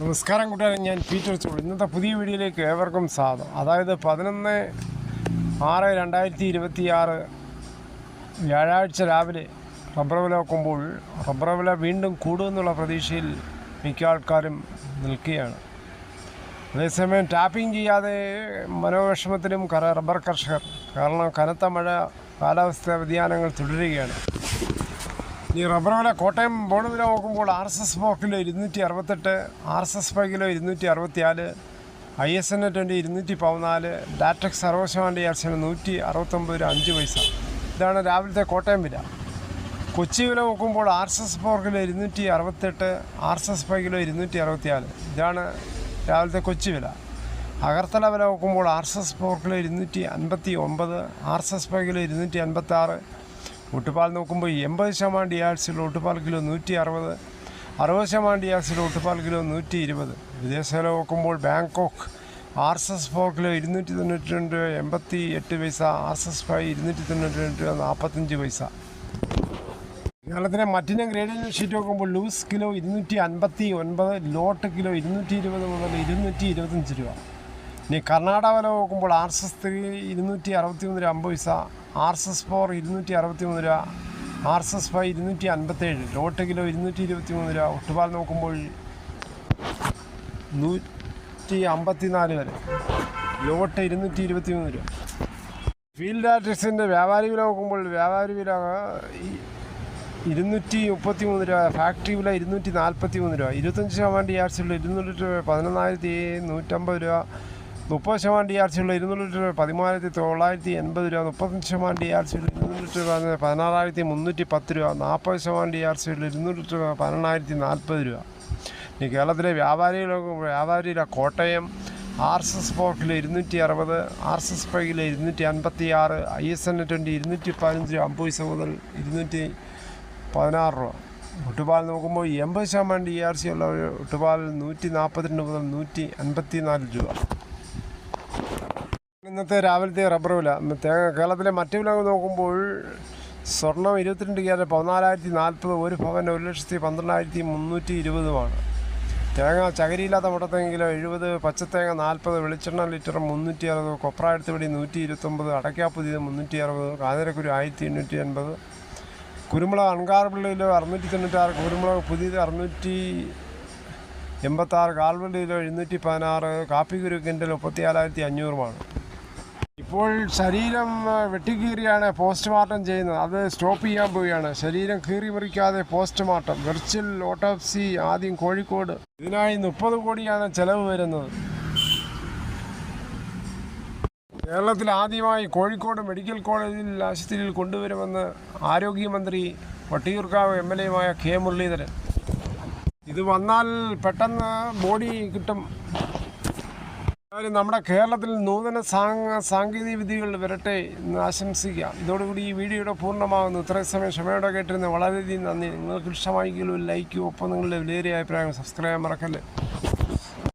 നമസ്കാരം കൂട്ടുകാരെ, ഞാൻ പീറ്റർ ചോളി. ഇന്നത്തെ പുതിയ വീഡിയോയിലേക്ക് ഏവർക്കും സ്വാഗതം. അതായത് 11/6/2026 വ്യാഴാഴ്ച രാവിലെ റബ്ബർ വില നോക്കുമ്പോൾ റബ്ബർ വില വീണ്ടും കൂടുമെന്നുള്ള പ്രതീക്ഷയിൽ മിക്ക ആൾക്കാരും നിൽക്കുകയാണ്. അതേസമയം ടാപ്പിംഗ് ചെയ്യാതെ മനോവിഷമത്തിലും റബ്ബർ കർഷകർ, കാരണം കനത്ത മഴ, കാലാവസ്ഥാ വ്യതിയാനങ്ങൾ തുടരുകയാണ്. ഈ റബ്ബർ വില കോട്ടയം ബോർഡ് വില നോക്കുമ്പോൾ RSS 4 kilo 268, RSS 5 kilo 264, ISN 20 214, ഡാറ്റക്സ് 60% ആർസിന് 169 രൂപ 5 പൈസ. ഇതാണ് രാവിലത്തെ കോട്ടയം വില. കൊച്ചി വില നോക്കുമ്പോൾ RSS 4 കിലോ 268, RSS 5 കിലോ 264. ഇതാണ് രാവിലത്തെ കൊച്ചി വില. അഗർത്തല വില നോക്കുമ്പോൾ RSS 4 കിലോ 259, RSS 5 കിലോ 256. ഒട്ടുപാൽ നോക്കുമ്പോൾ 80% DRC ഒട്ടുപാൽ കിലോ 160, 60% DRC ഒട്ടുപാൽ കിലോ 120. വിദേശ വില നോക്കുമ്പോൾ ബാങ്കോക്ക് RSS 4 കിലോ 292 രൂപ 88 പൈസ, RSS 5 292 രൂപ 45 പൈസ. കേരളത്തിലെ മറ്റിനം ഗ്രേഡിംഗ് ഷീറ്റ് നോക്കുമ്പോൾ ലൂസ് കിലോ 259, ലോട്ട് കിലോ 220 മുതൽ 225 രൂപ. ഇനി കർണാടക വില നോക്കുമ്പോൾ RSS 3 263 രൂപ 50 പൈസ, RSS 4 263 രൂപ, RSS 5 257, ലോട്ട് കിലോ 223 രൂപ. ഒട്ടുപാൽ നോക്കുമ്പോൾ 154 വരെ, ലോട്ട് 223 രൂപ. ഫീൽഡ് ആർട്ടിക്സിൻ്റെ വ്യാപാരി വില നോക്കുമ്പോൾ വ്യാപാരി വില 233 രൂപ, ഫാക്ടറി വില 243 രൂപ, 25% DRC ഉള്ള 200 രൂപ 11,150 രൂപ, 30% DRC ഉള്ള 200 രൂപ 13,980 രൂപ, 35% DRC ഉള്ള 200 രൂപ 16,310 രൂപ, 40% DRC ഉള്ള 200 രൂപ 18,040 രൂപ. ഇനി കേരളത്തിലെ വ്യാപാരിയിലെ Kottayam RSS 4 kilo 260, RSS 5 kilo 256, ISN 20 215 രൂപ 50 പൈസ മുതൽ 216 രൂപ. ഒട്ടുപാൽ നോക്കുമ്പോൾ 80% DRC ഉള്ള ഒട്ടുപാൽ 142 മുതൽ 154 രൂപ. ഇന്നത്തെ രാവിലത്തെ റബ്ബർ വില. കേരളത്തിലെ മറ്റു വില നോക്കുമ്പോൾ സ്വർണം 22 ക്യാരറ്റ് 14,040, ഒരു പവൻ 1,12,320. തേങ്ങ ചകരിയില്ലാത്ത മുട്ടത്തേങ്ങ കിലോ 70, പച്ചത്തേങ്ങ 40, വെളിച്ചെണ്ണ ലിറ്റർ 360, കൊപ്ര എടുത്തുപിടി 129, അടയ്ക്കാപ്പുതിയത് 360, കാഞ്ഞിരക്കുരു 1,880, കുരുമുളക് അൺകാർബിൾഡ് കിലോ 696, കുരുമുളക് പുതിയത് 686, കാർബിൾഡ് കിലോ 716, കാപ്പിക്കുരു കിൻഡൽ 34,500. ഇപ്പോൾ ശരീരം വെട്ടിക്കീറിയാണ് പോസ്റ്റ്മോർട്ടം ചെയ്യുന്നത്. അത് സ്റ്റോപ്പ് ചെയ്യാൻ പോവുകയാണ്. ശരീരം കീറി മുറിക്കാതെ പോസ്റ്റ്മോർട്ടം, വെർച്വൽ ഓട്ടോപ്സി ആദ്യം കോഴിക്കോട്. ഇതിനായി 30 കോടിയാണ് ചെലവ് വരുന്നത്. കേരളത്തിൽ ആദ്യമായി കോഴിക്കോട് മെഡിക്കൽ കോളേജിൽ ആശുപത്രിയിൽ കൊണ്ടുവരുമെന്ന് ആരോഗ്യമന്ത്രി വട്ടിയൂർക്കാവ് MLA K മുരളീധരൻ. ഇത് വന്നാൽ പെട്ടെന്ന് ബോഡി കിട്ടും. നമ്മുടെ കേരളത്തിൽ നൂതന സാങ്കേതിക വിദ്യകൾ വരട്ടെ എന്ന് ആശംസിക്കാം. ഇതോടുകൂടി ഈ വീഡിയോയുടെ പൂർണ്ണമാകുന്നു. ഇത്രയും സമയം ക്ഷമയോടെ കേട്ടിരുന്ന വളരെയധികം നന്ദി. നിങ്ങൾക്ക് ഇഷ്ടമായെങ്കിൽ ഒരു ലൈക്കും, ഒപ്പം നിങ്ങളുടെ വിലയേറിയ അഭിപ്രായം സബ്സ്ക്രൈബ് ചെയ്യാൻ മറക്കല്ലേ.